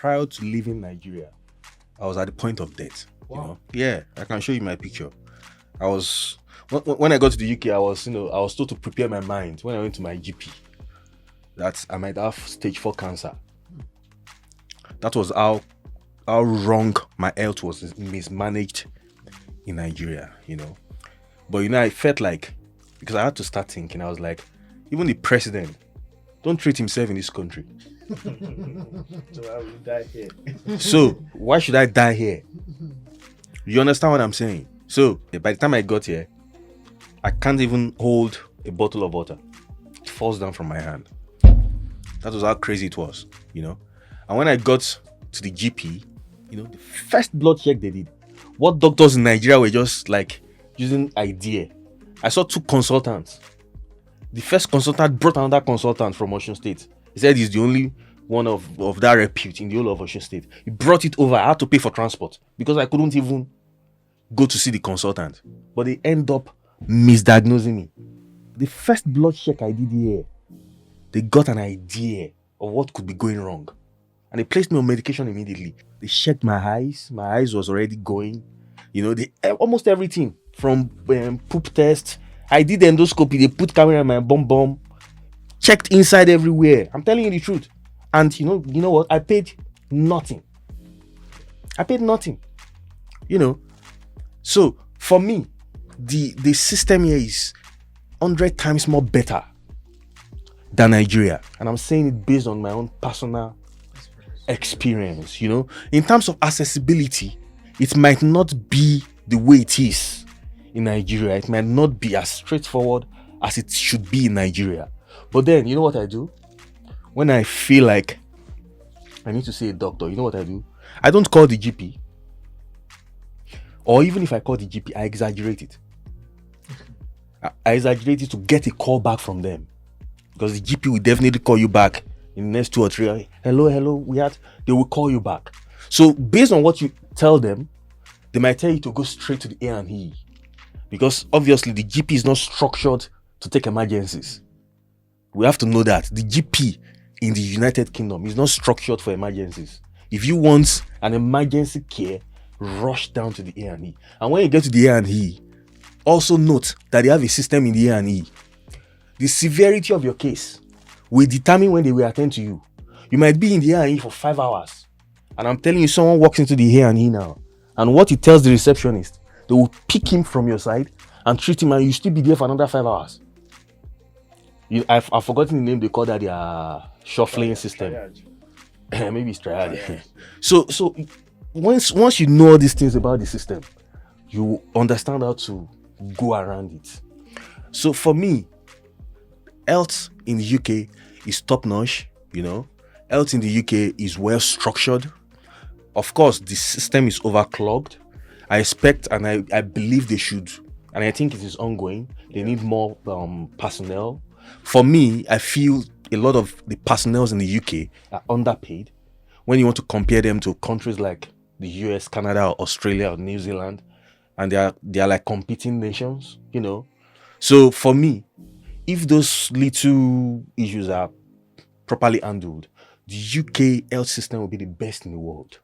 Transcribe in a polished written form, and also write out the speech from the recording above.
prior to leaving Nigeria, I was at the point of death. Wow. You know, yeah, I can show you my picture. I was when I got to the UK, I was told to prepare my mind when I went to my GP that I might have stage 4 cancer. That was how wrong my health was mismanaged in Nigeria, you know. But you know, I felt like, because I had to start thinking, I was like, even the president don't treat himself in this country. So I will die here. So why should I die here? You understand what I'm saying? So by the time I got here, I can't even hold a bottle of water. It falls down from my hand. That was how crazy it was, you know. And when I got to the GP, you know, the first blood check they did, what doctors in Nigeria were just like using idea. I saw 2 consultants. The first consultant brought another consultant from Osun State. He said he's the only one of that repute in the whole of Osun State. He brought it over. I had to pay for transport because I couldn't even go to see the consultant. But they end up misdiagnosing me. The first blood check I did here, they got an idea of what could be going wrong. And they placed me on medication immediately. They checked my eyes. My eyes was already going. You know, they almost everything from poop test. I did endoscopy. They put camera in my bum. Checked inside everywhere. I'm telling you the truth. And you know what? I paid nothing. You know. So for me, the system here is 100 times more better than Nigeria. And I'm saying it based on my own personal experience, you know. In terms of accessibility, it might not be the way it is in Nigeria. It might not be as straightforward as it should be in Nigeria. But then, you know what I do? When I feel like I need to see a doctor, you know what I do? I don't call the GP. Or even if I call the GP, I exaggerate it. I exaggerate it to get a call back from them. Because the GP will definitely call you back in the next 2 or 3 hours. Hello, they will call you back. So based on what you tell them, they might tell you to go straight to the A&E. Because obviously the GP is not structured to take emergencies. We have to know that. The GP in the United Kingdom is not structured for emergencies. If you want an emergency care, rush down to the A&E. And when you get to the A&E, also note that they have a system in the A&E. The severity of your case will determine when they will attend to you. You might be in the A&E for 5 hours. And I'm telling you, someone walks into the A&E now. And what he tells the receptionist, they will pick him from your side and treat him, and you still be there for another 5 hours. I've forgotten the name they call that, their shuffling system. Maybe it's triage. So once you know all these things about the system, you understand how to go around it. So for me, health in the UK is top notch, you know. Health in the UK is well structured. Of course, the system is overclogged. I expect and I believe they should, and I think it is ongoing. They need more personnel. For me, I feel a lot of the personnel in the UK are underpaid when you want to compare them to countries like the US, Canada, or Australia, or New Zealand, and they are like competing nations, you know. So for me, if those little issues are properly handled, the UK health system will be the best in the world.